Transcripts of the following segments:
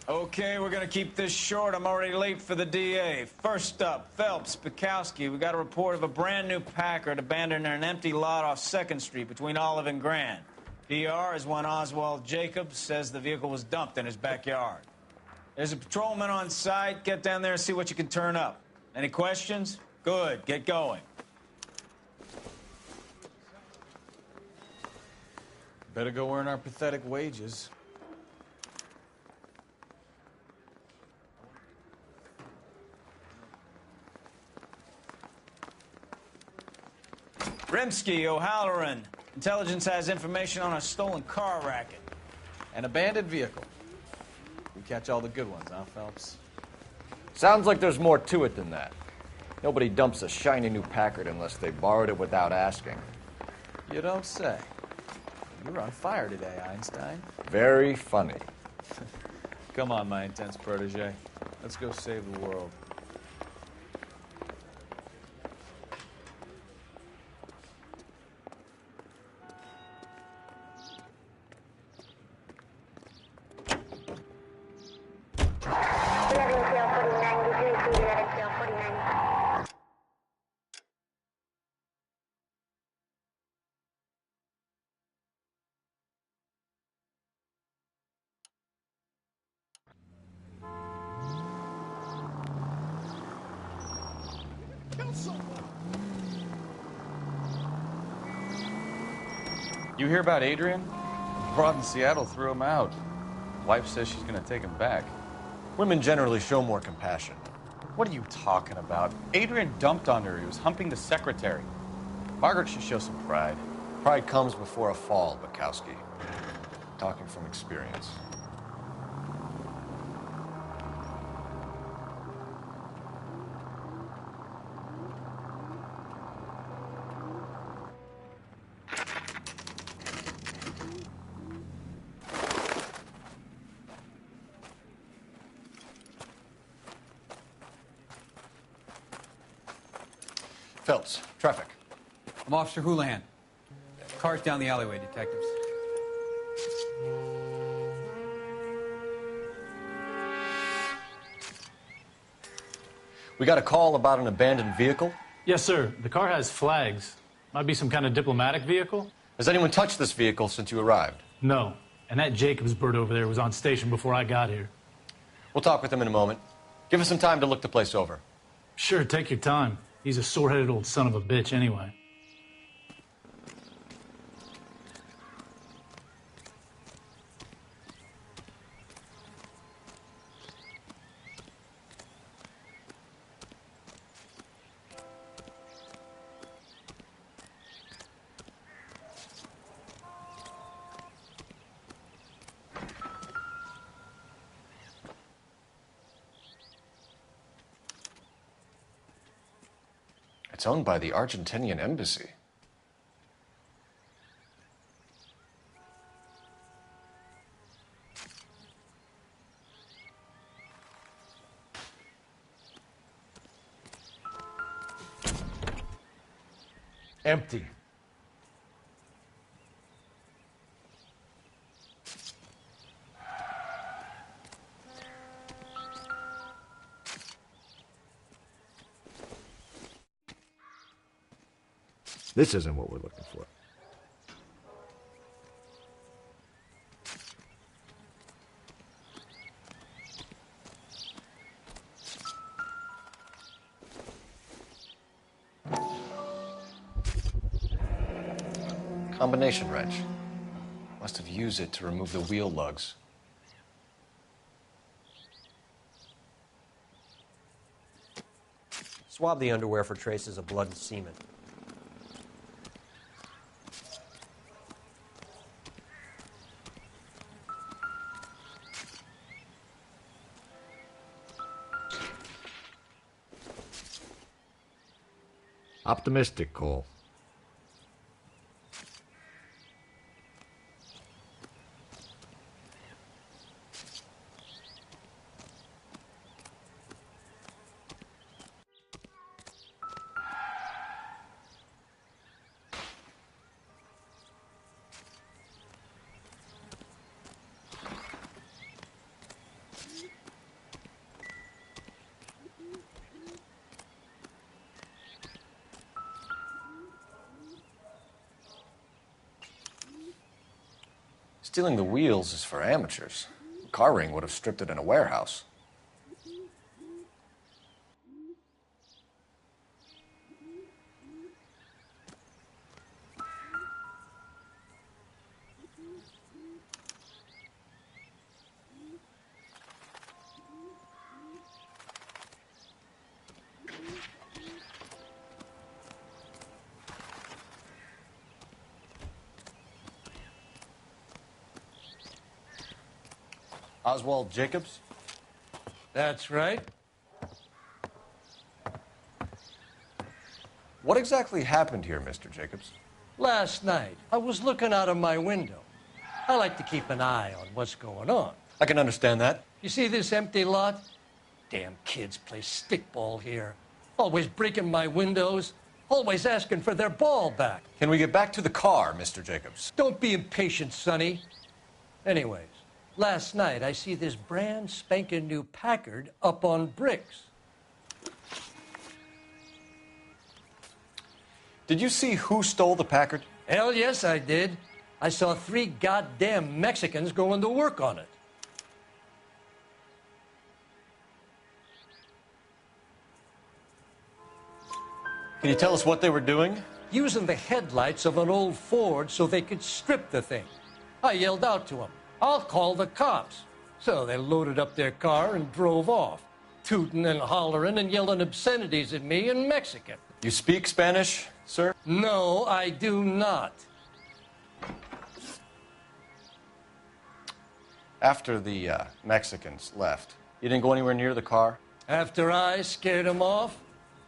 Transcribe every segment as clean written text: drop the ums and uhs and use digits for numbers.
Okay, we're gonna keep this short. I'm already late for the DA. First up, Phelps, Bukowski. We got a report of a brand new Packard abandoned in an empty lot off 2nd Street between Olive and Grand. PR is one Oswald Jacobs says the vehicle was dumped in his backyard. There's a patrolman on site. Get down there and see what you can turn up. Any questions? Good, get going. Better go earn our pathetic wages. Rimsky, O'Halloran. Intelligence has information on a stolen car racket. An abandoned vehicle. We catch all the good ones, huh, Phelps? Sounds like there's more to it than that. Nobody dumps a shiny new Packard unless they borrowed it without asking. You don't say. You're on fire today, Einstein. Very funny. Come on, my intense protege. Let's go save the world. You hear about Adrian? The broad in Seattle threw him out. Wife says she's gonna take him back. Women generally show more compassion. What are you talking about? Adrian dumped on her. He was humping the secretary. Margaret should show some pride. Pride comes before a fall, Bukowski. Talking from experience. Phelps, traffic. I'm Officer Houlihan. Car's down the alleyway, detectives. We got a call about an abandoned vehicle. Yes, sir. The car has flags. Might be some kind of diplomatic vehicle. Has anyone touched this vehicle since you arrived? No. And that Jacobs bird over there was on station before I got here. We'll talk with him in a moment. Give us some time to look the place over. Sure, take your time. He's a sore-headed old son of a bitch anyway. It's owned by the Argentinian embassy. Empty. This isn't what we're looking for. Combination wrench. Must have used it to remove the wheel lugs. Swab the underwear for traces of blood and semen. Optimistic, Cole. Stealing the wheels is for amateurs. Car ring would have stripped it in a warehouse. Oswald Jacobs? That's right. What exactly happened here, Mr. Jacobs? Last night, I was looking out of my window. I like to keep an eye on what's going on. I can understand that. You see this empty lot? Damn kids play stickball here. Always breaking my windows. Always asking for their ball back. Can we get back to the car, Mr. Jacobs? Don't be impatient, Sonny. Anyways, last night I see this brand spanking new Packard up on bricks. Did you see who stole the Packard? Hell yes, I did. I saw 3 goddamn Mexicans going to work on it. Can you tell us what they were doing? Using the headlights of an old Ford so they could strip the thing. I yelled out to them, "I'll call the cops." So they loaded up their car and drove off, tooting and hollering and yelling obscenities at me in Mexican. You speak Spanish, sir? No, I do not. After the Mexicans left, you didn't go anywhere near the car? After I scared them off?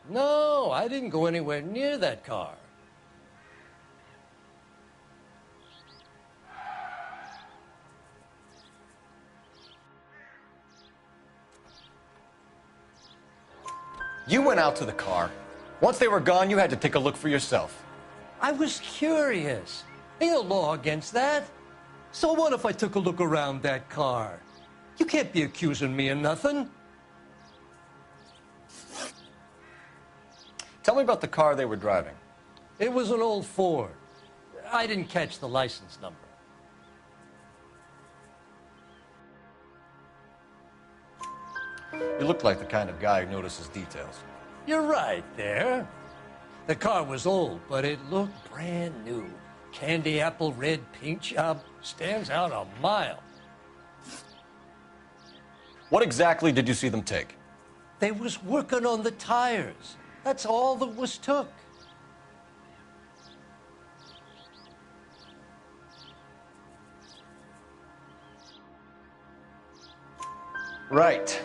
No, I didn't go anywhere near that car. You went out to the car. Once they were gone, you had to take a look for yourself. I was curious. Ain't no law against that. So what if I took a look around that car? You can't be accusing me of nothing. Tell me about the car they were driving. It was an old Ford. I didn't catch the license number. You look like the kind of guy who notices details. You're right there. The car was old, but it looked brand new. Candy apple red paint job stands out a mile. What exactly did you see them take? They was working on the tires. That's all that was took. Right.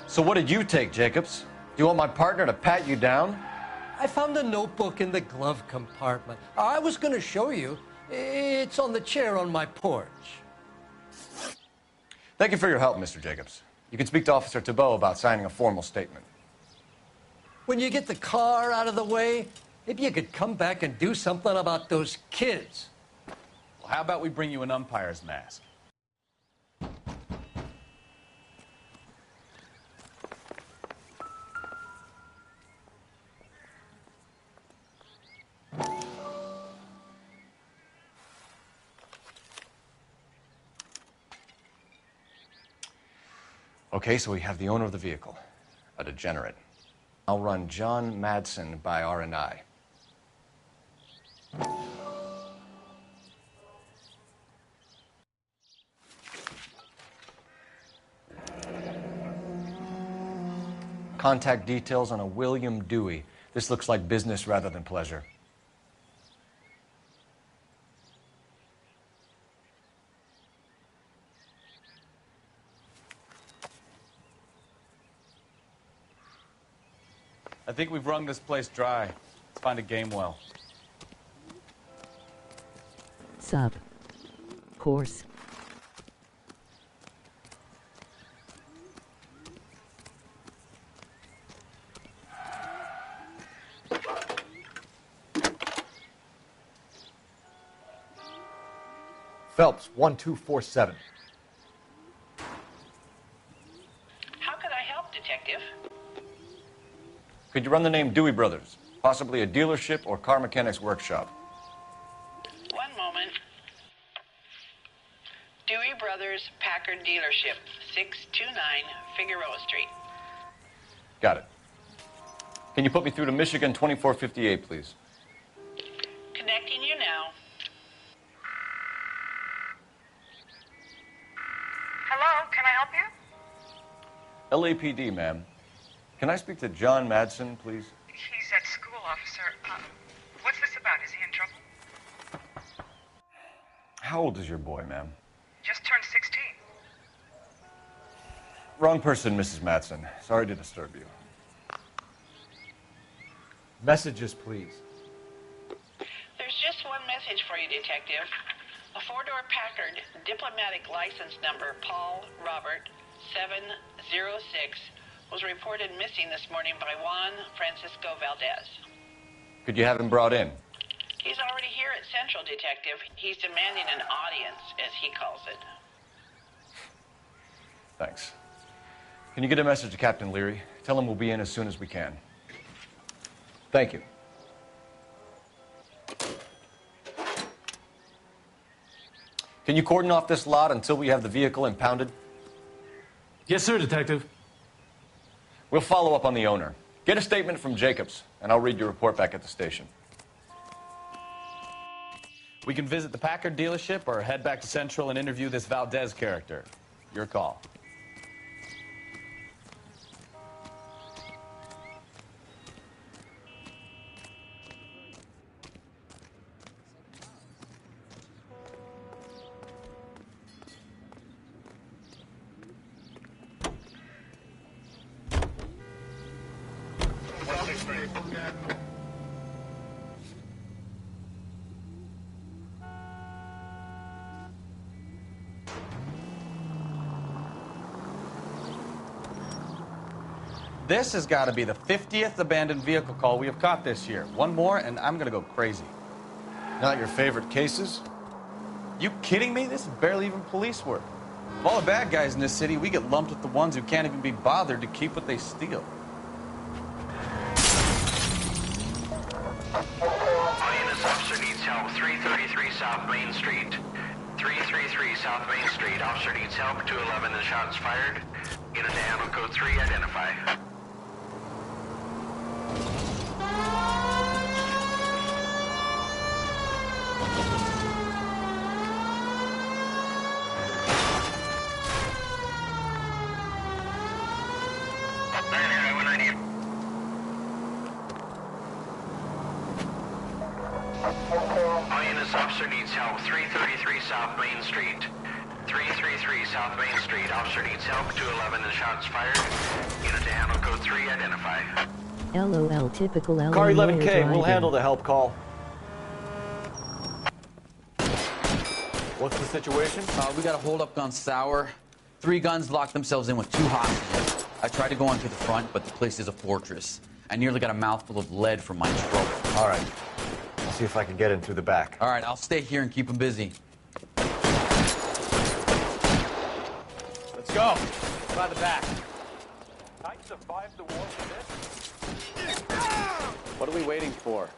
So what did you take, Jacobs? Do you want my partner to pat you down? I found a notebook in the glove compartment. I was going to show you. It's on the chair on my porch. Thank you for your help, Mr. Jacobs. You can speak to Officer Thibault about signing a formal statement. When you get the car out of the way, maybe you could come back and do something about those kids. Well, how about we bring you an umpire's mask? Okay, so we have the owner of the vehicle, a degenerate. I'll run John Madsen by R&I. Contact details on a William Dewey. This looks like business rather than pleasure. I think we've wrung this place dry. Let's find a game well. Sub. Course. Phelps, 1247. How could I help, Detective? Could you run the name Dewey Brothers? Possibly a dealership or car mechanic's workshop. One moment. Dewey Brothers Packard Dealership, 629 Figueroa Street. Got it. Can you put me through to Michigan 2458, please? Connecting you now. Hello, can I help you? LAPD, ma'am. Can I speak to John Madsen, please? He's at school, officer. What's this about? Is he in trouble? How old is your boy, ma'am? Just turned 16. Wrong person, Mrs. Madsen. Sorry to disturb you. Messages, please. There's just one message for you, Detective. A four-door Packard, diplomatic license number Paul Robert 706, was reported missing this morning by Juan Francisco Valdez. Could you have him brought in? He's already here at Central, Detective. He's demanding an audience, as he calls it. Thanks. Can you get a message to Captain Leary? Tell him we'll be in as soon as we can. Thank you. Can you cordon off this lot until we have the vehicle impounded? Yes, sir, Detective. We'll follow up on the owner. Get a statement from Jacobs, and I'll read your report back at the station. We can visit the Packard dealership or head back to Central and interview this Valdez character. Your call. This has got to be the 50th abandoned vehicle call we have caught this year. One more, and I'm going to go crazy. Not your favorite cases? You kidding me? This is barely even police work. Of all the bad guys in this city, we get lumped with the ones who can't even be bothered to keep what they steal. This officer needs help. 333 South Main Street. 333 South Main Street. Officer needs help. 211, the shots fired. Unit to handle code 3, identify. This officer needs help. 333 South Main Street. 333 South Main Street. Officer needs help. 211, the shots fired. Unit to handle code 3, identify. LOL, typical LOL. Car lawyer 11K, we'll driving. handle the help call. What's the situation? We got a hold-up gone sour. 3 guns locked themselves in with 2 hostages. I tried to go onto the front, but the place is a fortress. I nearly got a mouthful of lead from my trouble. All right. I'll see if I can get in through the back. All right, I'll stay here and keep them busy. Let's go. By the back. I survived the war for this. What are we waiting for?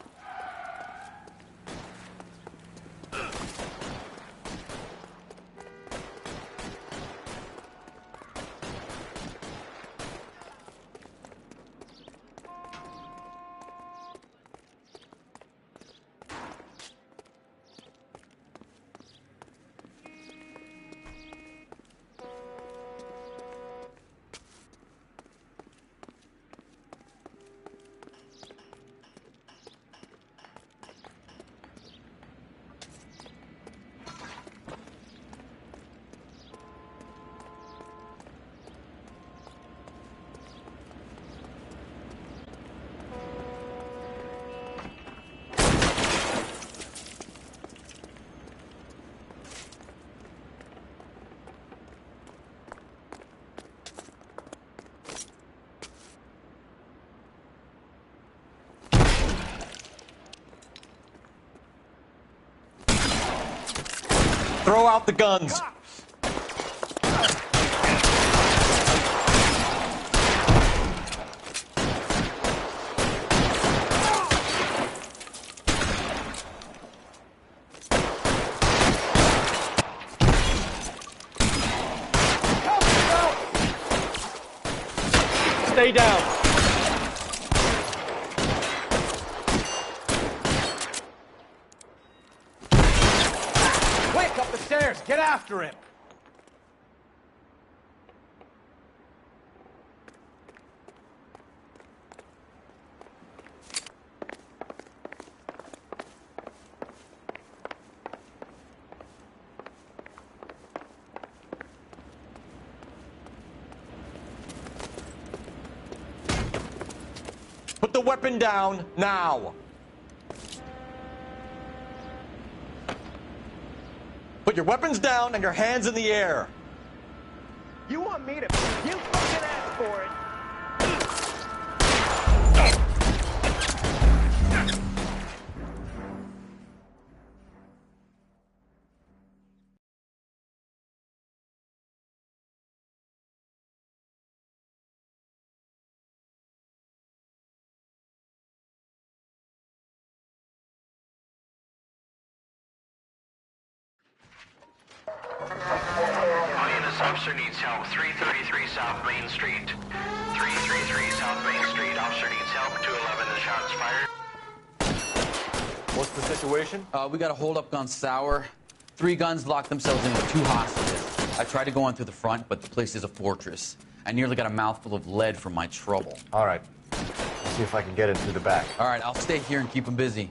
Throw out the guns. Stay down. Quick, up the stairs. Get after him. Put the weapon down now. Put your weapons down and your hands in the air. You want me to... You fucking asked for it. All units, officer needs help. 333 South Main Street. 333 South Main Street. Officer needs help. 211 and shots fired. What's the situation? We got a hold-up gone sour. 3 guns locked themselves in with 2 hostages. I tried to go on through the front, but the place is a fortress. I nearly got a mouthful of lead from my trouble. All right. Let's see if I can get in through the back. All right, I'll stay here and keep them busy.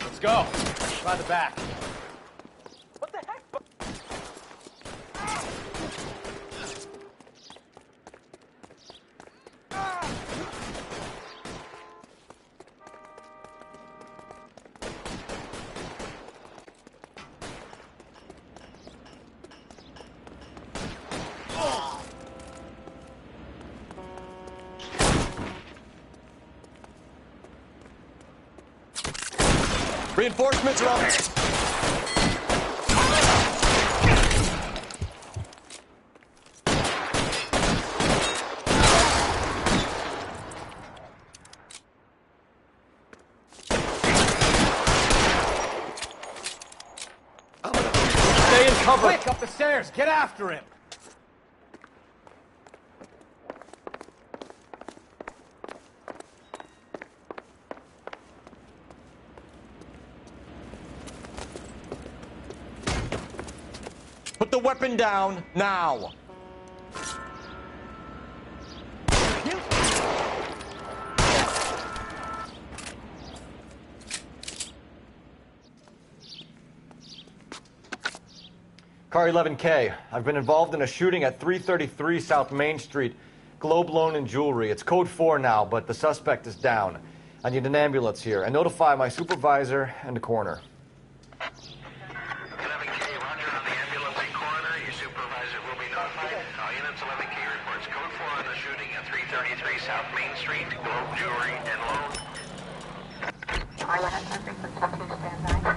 Let's go. By the back. What the heck? Reinforcements are up. Stay in cover. Quick, up the stairs. Get after him. Put the weapon down now. Car 11K. I've been involved in a shooting at 333 South Main Street. Globe Loan and Jewelry. It's code 4 now, but the suspect is down. I need an ambulance here. And notify my supervisor and the coroner. 11K, roger on the ambulance and coroner. Your supervisor will be notified. All units, 11K reports code 4 on the shooting at 333 South Main Street. Globe Jewelry and Loan. Stand by.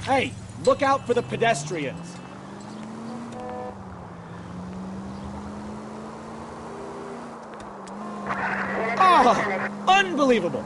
Hey, look out for the pedestrians. Oh, unbelievable.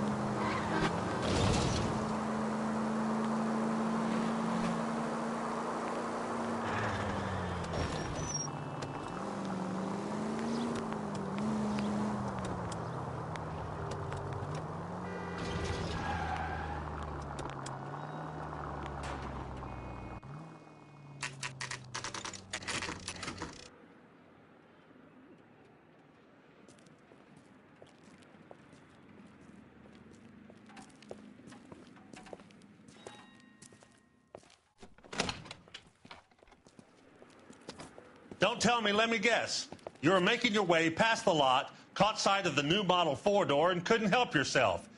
Don't tell me, let me guess. You're making your way past the lot Caught sight of the new model four-door and couldn't help yourself.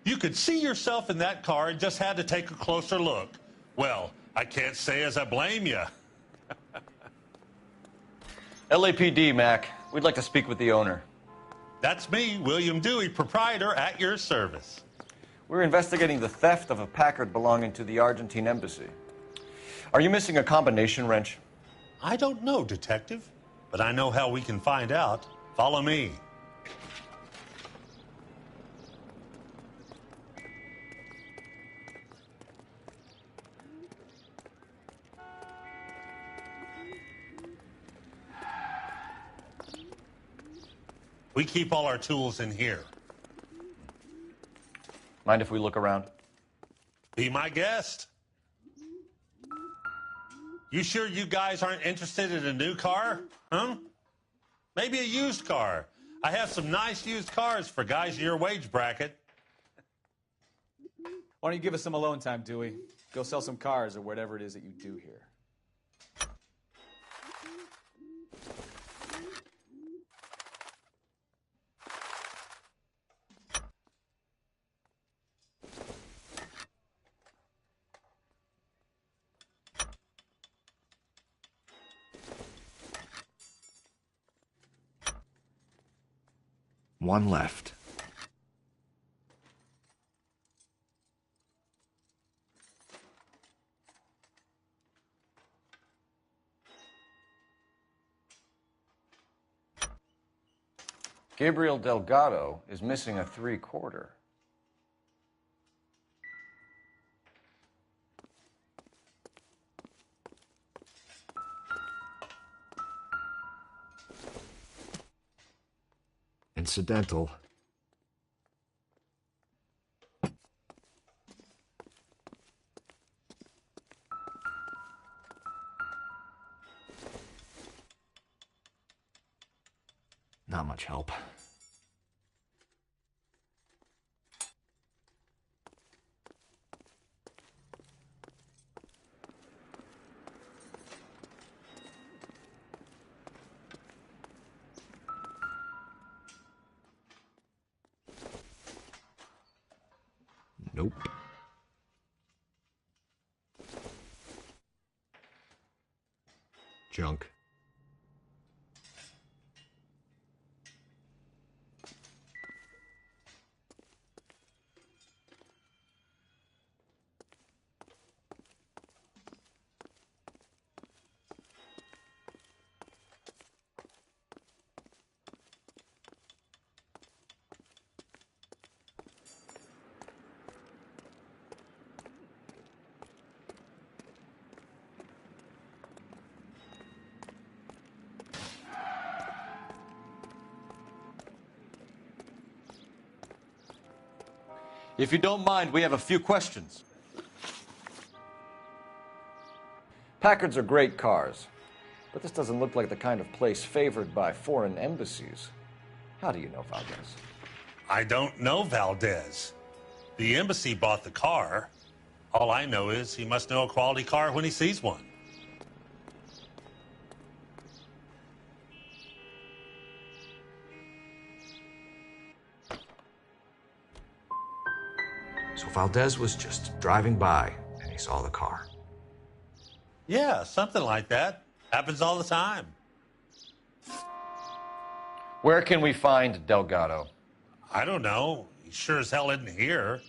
You could see yourself in that car and just had to take a closer look. Well, I can't say as I blame you. LAPD, Mac. We'd like to speak with the owner. That's me, William Dewey, proprietor, at your service. We're investigating the theft of a Packard belonging to the Argentine embassy. Are you missing a combination wrench? I don't know, Detective, but I know how we can find out. Follow me. We keep all our tools in here. Mind if we look around? Be my guest. You sure you guys aren't interested in a new car? Huh? Maybe a used car. I have some nice used cars for guys in your wage bracket. Why don't you give us some alone time, Dewey? Go sell some cars or whatever it is that you do here. One left. Gabriel Delgado is missing a 3/4. Incidental. Not much help. Nope. Junk. If you don't mind, we have a few questions. Packards are great cars, but this doesn't look like the kind of place favored by foreign embassies. How do you know Valdez? I don't know Valdez. The embassy bought the car. All I know is he must know a quality car when he sees one. So Valdez was just driving by and he saw the car. Yeah, something like that. Happens all the time. Where can we find Delgado? I don't know. He sure as hell isn't here.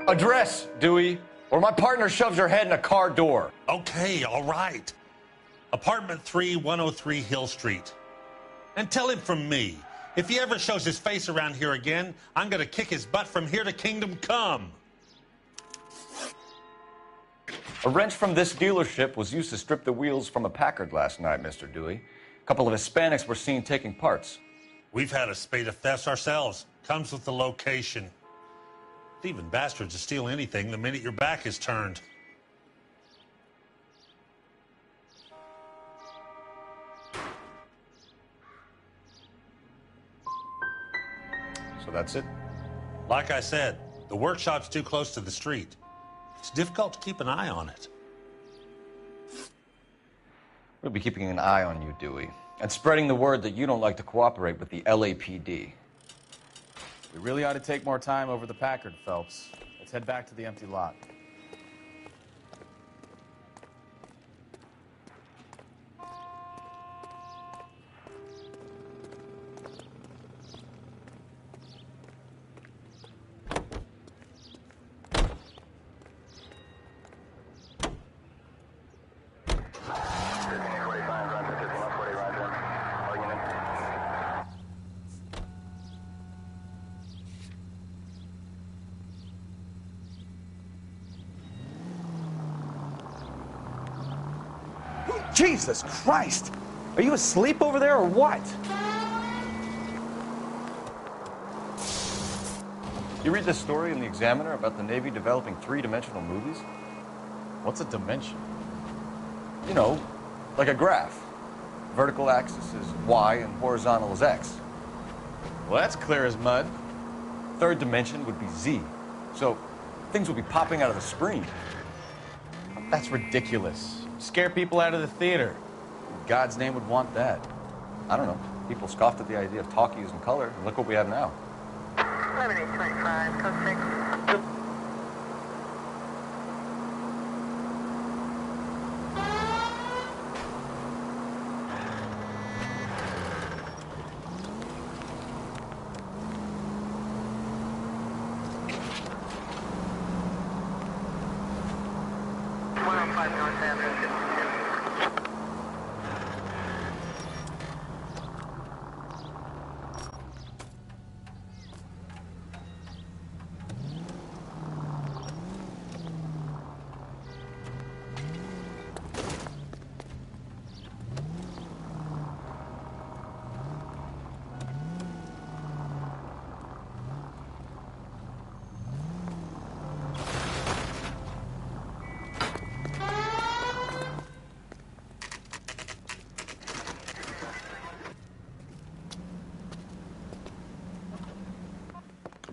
Address, Dewey, or my partner shoves her head in a car door. Okay, all right. Apartment 3, 103 Hill Street. And tell him from me, if he ever shows his face around here again, I'm going to kick his butt from here to Kingdom Come. A wrench from this dealership was used to strip the wheels from a Packard last night, Mr. Dewey. A couple of Hispanics were seen taking parts. We've had a spate of thefts ourselves. Comes with the location. Thieving bastards to steal anything the minute your back is turned. So that's it? Like I said, the workshop's too close to the street. It's difficult to keep an eye on it. We'll be keeping an eye on you, Dewey, and spreading the word that you don't like to cooperate with the LAPD. We really ought to take more time over the Packard, Phelps. Let's head back to the empty lot. Jesus Christ! Are you asleep over there or what? You read this story in the Examiner about the Navy developing three-dimensional movies? What's a dimension? You know, like a graph. Vertical axis is Y and horizontal is X. Well, that's clear as mud. Third dimension would be Z. So things will be popping out of the screen. That's ridiculous. Scare people out of the theater. In God's name would want that. I don't know. People scoffed at the idea of talkies in color, and look what we have now. 7825, code 6.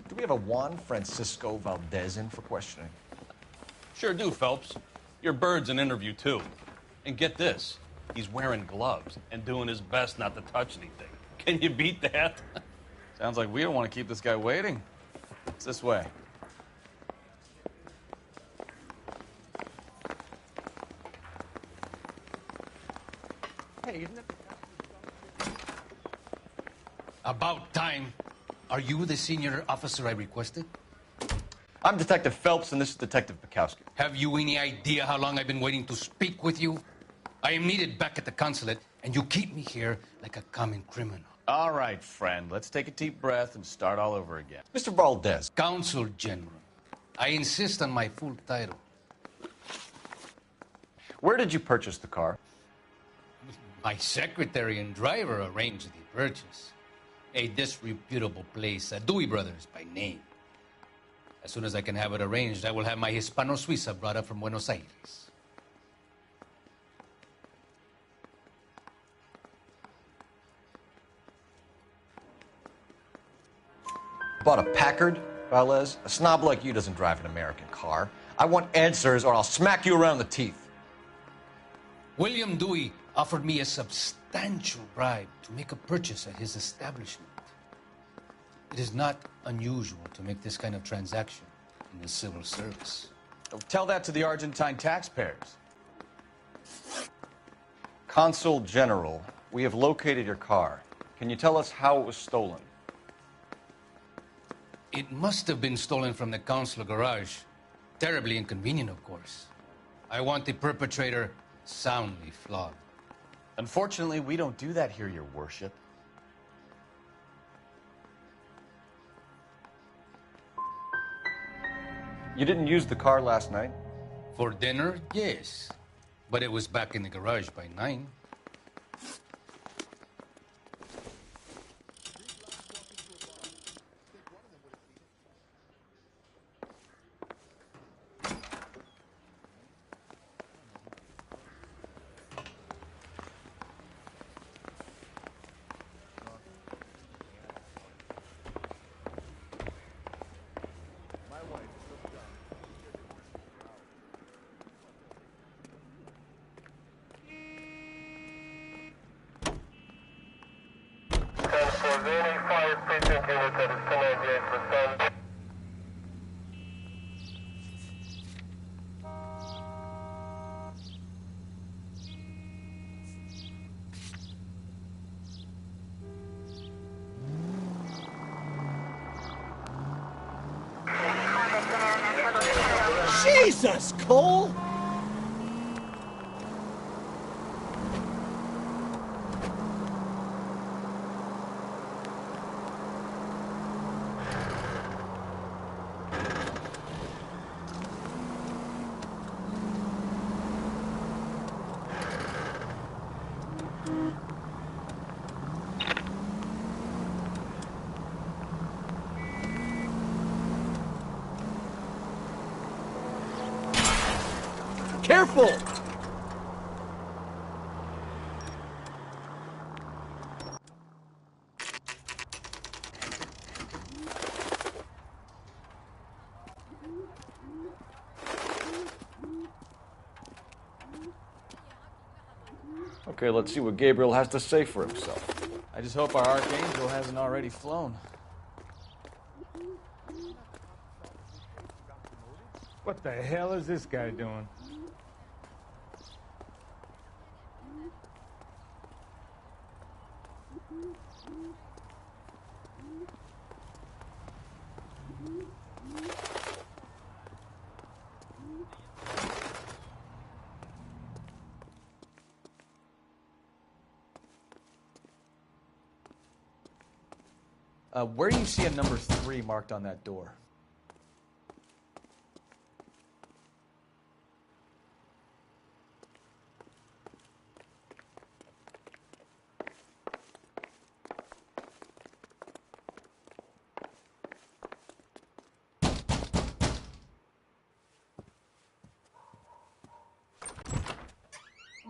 Do we have a Juan Francisco Valdez in for questioning? Sure do, Phelps. Your bird's an interview, too. And get this, he's wearing gloves and doing his best not to touch anything. Can you beat that? Sounds like we don't want to keep this guy waiting. It's this way. Hey, isn't it? About time. Are you the senior officer I requested? I'm Detective Phelps, and this is Detective Bukowski. Have you any idea how long I've been waiting to speak with you? I am needed back at the consulate, and you keep me here like a common criminal. All right, friend. Let's take a deep breath and start all over again. Mr. Valdez. Consul General. I insist on my full title. Where did you purchase the car? My secretary and driver arranged the purchase. A disreputable place, Dewey Brothers by name. As soon as I can have it arranged, I will have my Hispano Suiza brought up from Buenos Aires. Bought a Packard, Valdez? A snob like you doesn't drive an American car. I want answers or I'll smack you around the teeth. William Dewey offered me a substantial bribe to make a purchase at his establishment. It is not unusual to make this kind of transaction in the civil service. Tell that to the Argentine taxpayers. Consul General, we have located your car. Can you tell us how it was stolen? It must have been stolen from the consular garage. Terribly inconvenient, of course. I want the perpetrator soundly flogged. Unfortunately, we don't do that here, Your Worship. You didn't use the car last night? For dinner, yes. But it was back in the garage by 9. Jesus, Cole! Careful! Okay, let's see what Gabriel has to say for himself. I just hope our Archangel hasn't already flown. What the hell is this guy doing? Where do you see a number 3 marked on that door?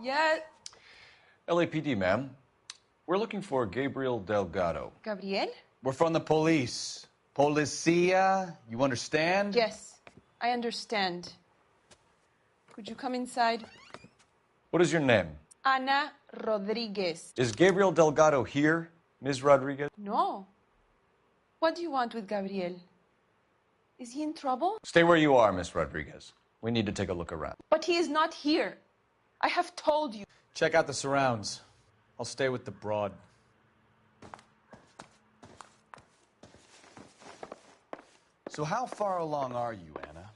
Yeah. LAPD, ma'am. We're looking for Gabriel Delgado. Gabriel? We're from the police. Policia, you understand? Yes, I understand. Could you come inside? What is your name? Ana Rodriguez. Is Gabriel Delgado here, Ms. Rodriguez? No. What do you want with Gabriel? Is he in trouble? Stay where you are, Ms. Rodriguez. We need to take a look around. But he is not here. I have told you. Check out the surrounds. I'll stay with the broad. So how far along are you, Anna?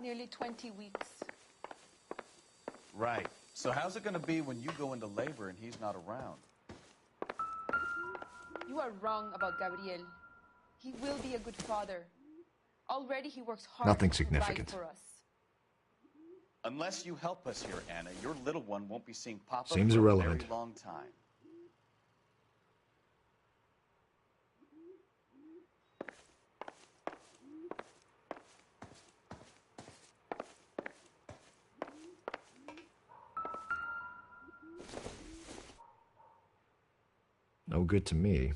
Nearly 20 weeks. Right. So how's it going to be when you go into labor and he's not around? You are wrong about Gabriel. He will be a good father. Already he works hard Nothing to significant. provide for us. Unless you help us here, Anna, your little one won't be seeing Papa Seems for irrelevant. a very long time. No good to me.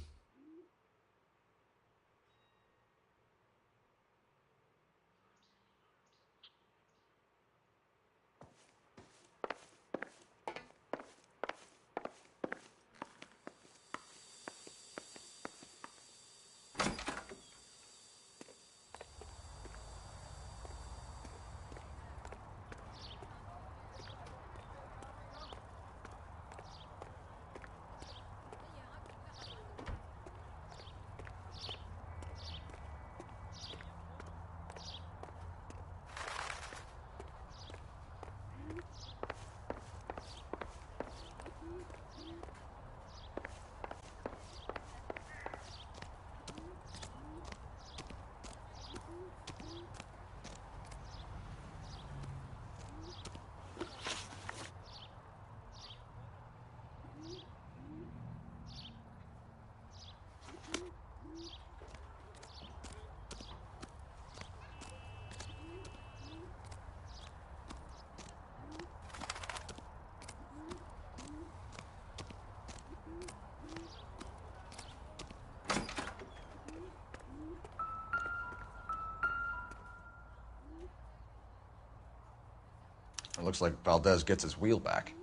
It looks like Valdez gets his wheel back.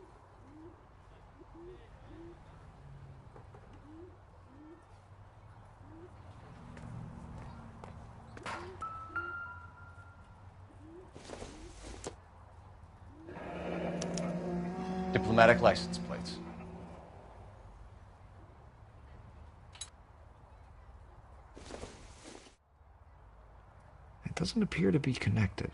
Diplomatic license plates. It doesn't appear to be connected.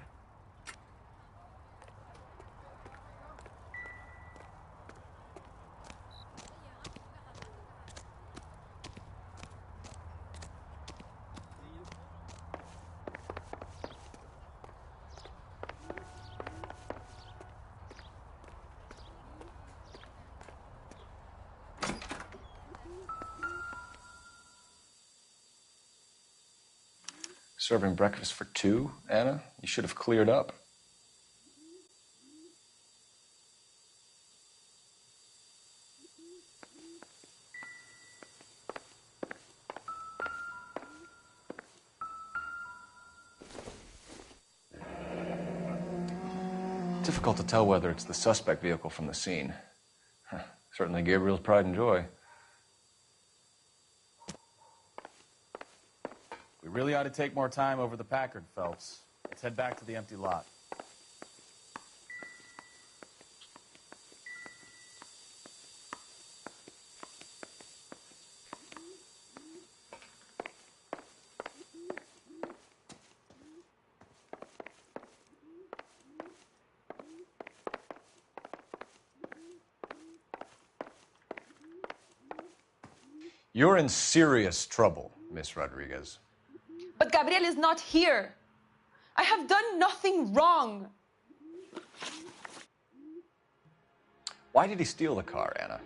Serving breakfast for two, Anna? You should have cleared up. Difficult to tell whether it's the suspect vehicle from the scene. Certainly Gabriel's pride and joy. We really ought to take more time over the Packard, Phelps. Let's head back to the empty lot. You're in serious trouble, Miss Rodriguez. But Gabriel is not here. I have done nothing wrong. Why did he steal the car, Anna?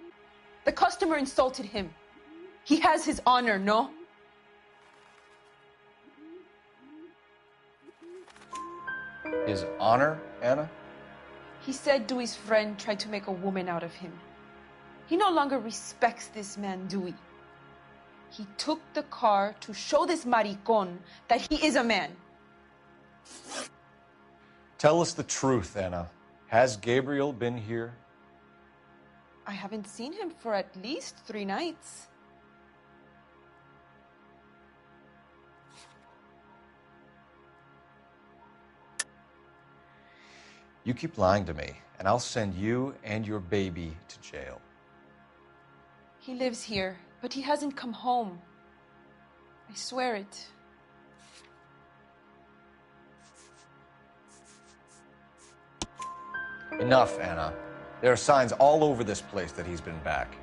The customer insulted him. He has his honor, no? His honor, Anna? He said Dewey's friend tried to make a woman out of him. He no longer respects this man, Dewey. He took the car to show this maricon that he is a man. Tell us the truth, Anna. Has Gabriel been here? I haven't seen him for at least 3 nights. You keep lying to me, and I'll send you and your baby to jail. He lives here, but he hasn't come home. I swear it. Enough, Anna. There are signs all over this place that he's been back.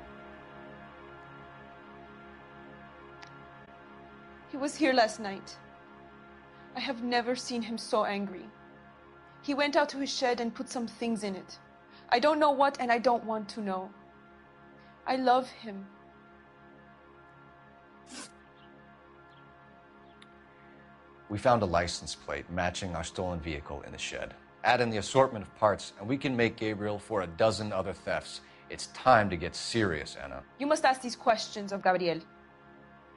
He was here last night. I have never seen him so angry. He went out to his shed and put some things in it. I don't know what, and I don't want to know. I love him. We found a license plate matching our stolen vehicle in the shed. Add in the assortment of parts, and we can make Gabriel for a dozen other thefts. It's time to get serious, Anna. You must ask these questions of Gabriel.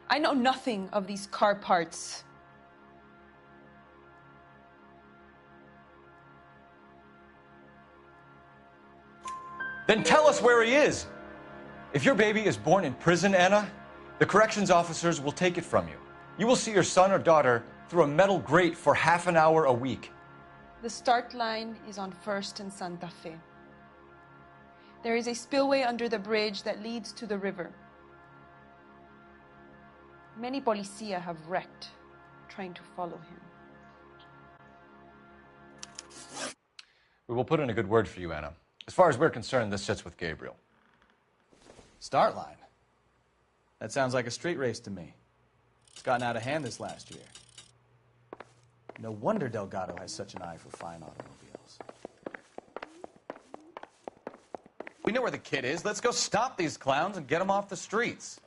I know nothing of these car parts. Then tell us where he is. If your baby is born in prison, Anna, the corrections officers will take it from you. You will see your son or daughter through a metal grate for half an hour a week. The start line is on 1st and Santa Fe. There is a spillway under the bridge that leads to the river. Many policia have wrecked trying to follow him. We will put in a good word for you, Anna. As far as we're concerned, this sits with Gabriel. Start line. That sounds like a street race to me. It's gotten out of hand this last year. No wonder Delgado has such an eye for fine automobiles. We know where the kid is. Let's go stop these clowns and get him off the streets.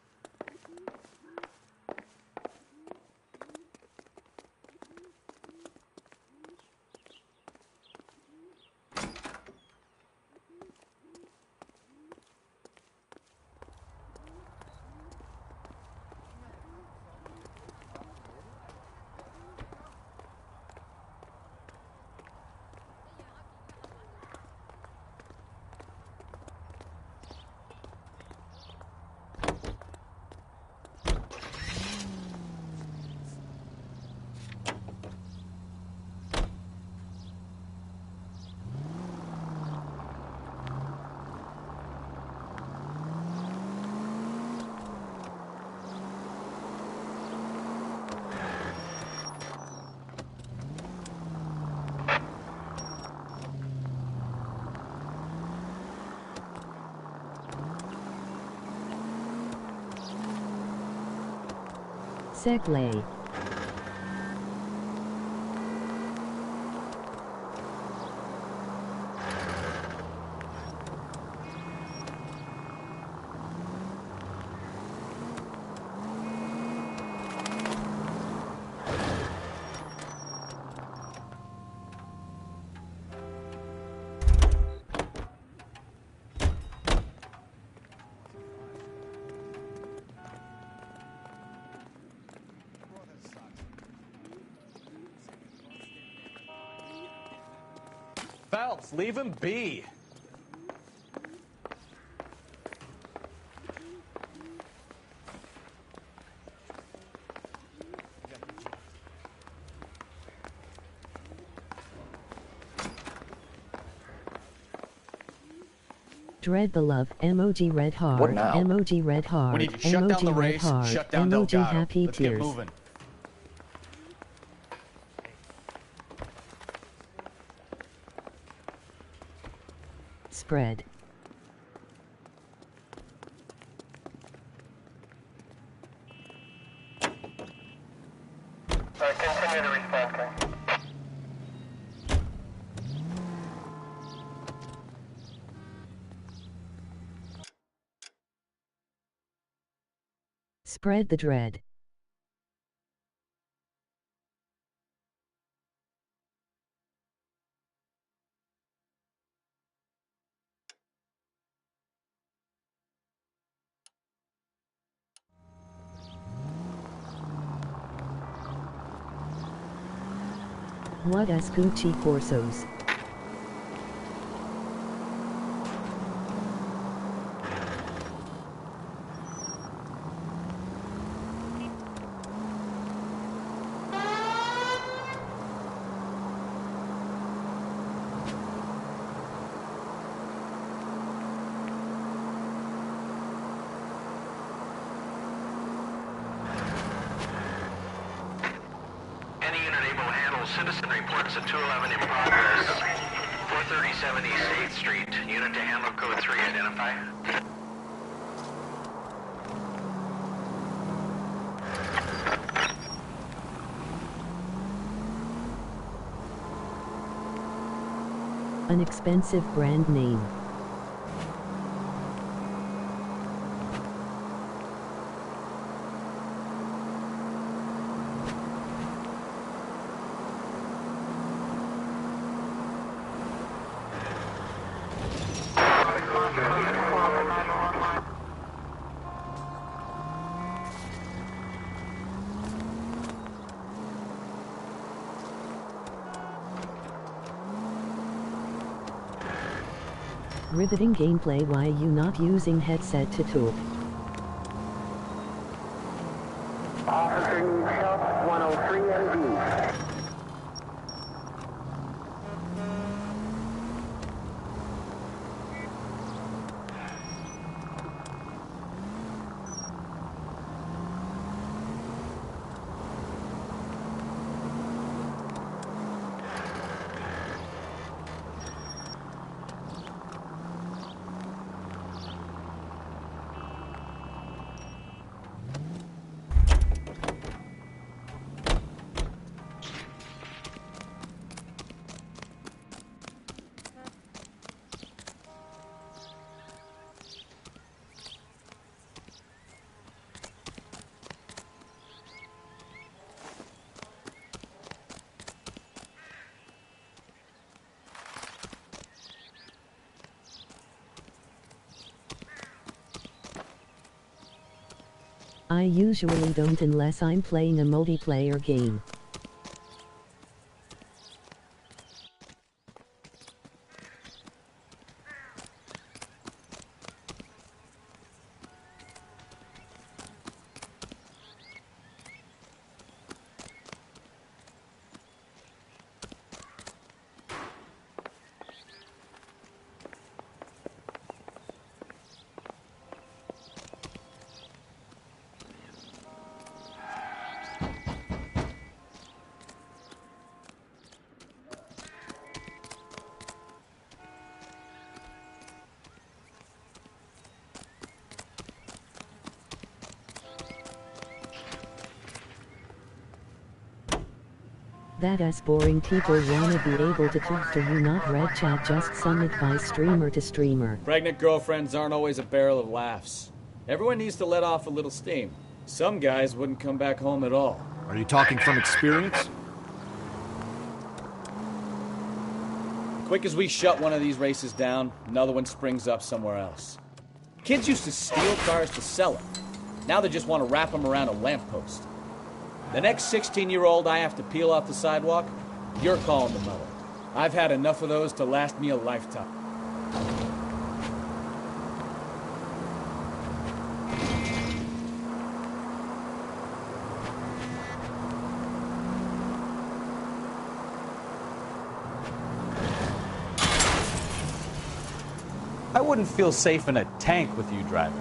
Segley. Phelps, leave him be. Dread the love, emoji red hard, What now? emoji red hard, We need to shut down emoji the red race, hard, shut down emoji Delgado. happy Let's tears. get moving. Spread. Continue to respond, King. Spread the dread. What escuchi corsos? Any unit able to handle citizen reports at 211 in progress. 437 East 8th Street. Unit to handle code 3, identify. An expensive brand name. Riveting gameplay. Why are you not using headset to talk? Officer needs help, 103 MD. I usually don't unless I'm playing a multiplayer game. that us boring people wanna be able to talk to you, not red chat just some advice streamer to streamer. Pregnant girlfriends aren't always a barrel of laughs. Everyone needs to let off a little steam. Some guys wouldn't come back home at all. Are you talking from experience? Quick as we shut one of these races down, another one springs up somewhere else. Kids used to steal cars to sell them. Now they just want to wrap them around a lamppost. The next 16-year-old I have to peel off the sidewalk, you're calling the mother. I've had enough of those to last me a lifetime. I wouldn't feel safe in a tank with you driving.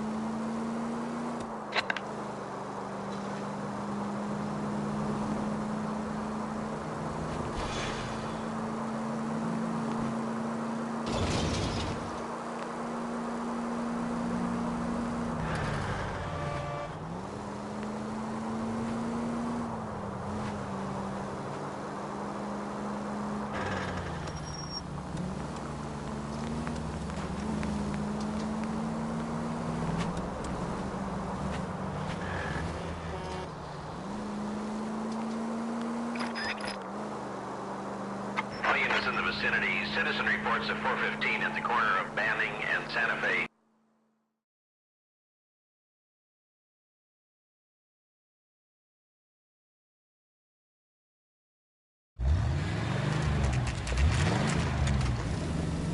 All units in the vicinity. Citizen reports at 415 at the corner of Banning and Santa Fe.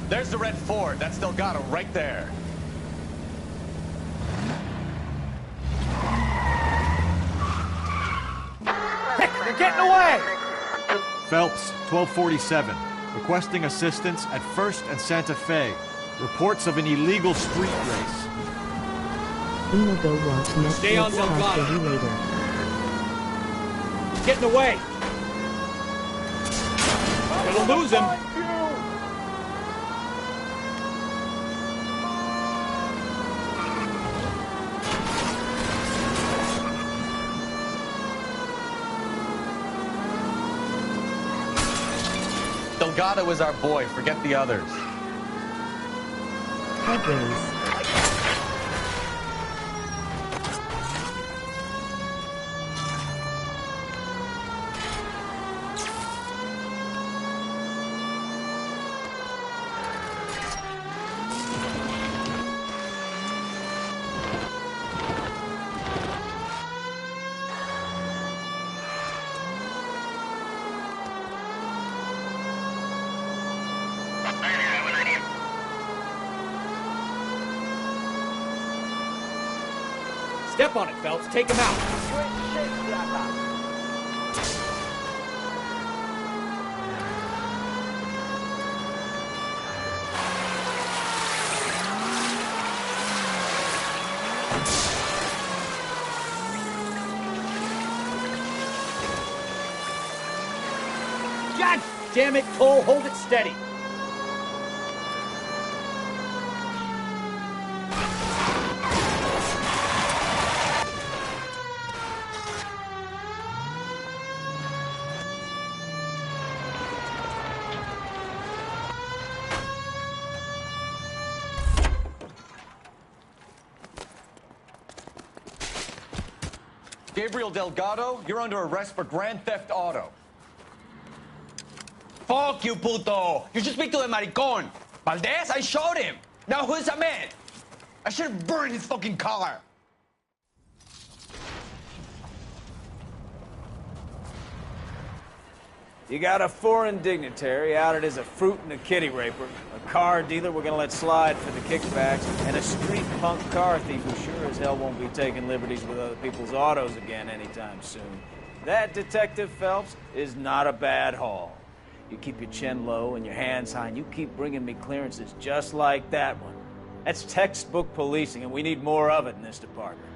There's the red Ford. That's Delgado right there. They're getting away! Phelps, 1247. Requesting assistance at 1st and Santa Fe. Reports of an illegal street race. Uno go watch Netflix. Stay on Talk to Delgado. you later. Getting away! Gonna lose him! Delgado is our boy. Forget the others. Head raise. Step on it, Phelps. Take him out. God damn it, Cole. Hold it steady. Gabriel Delgado, you're under arrest for grand theft auto. Fuck you, puto! You should speak to the maricon. Valdez, I showed him. Now who's a man? I should have burned his fucking car. You got a foreign dignitary outed as a fruit and a kitty raper, a car dealer we're gonna let slide for the kickbacks, and a street punk car thief who sure as hell won't be taking liberties with other people's autos again anytime soon. That, Detective Phelps, is not a bad haul. You keep your chin low and your hands high, and you keep bringing me clearances just like that one. That's textbook policing, and we need more of it in this department.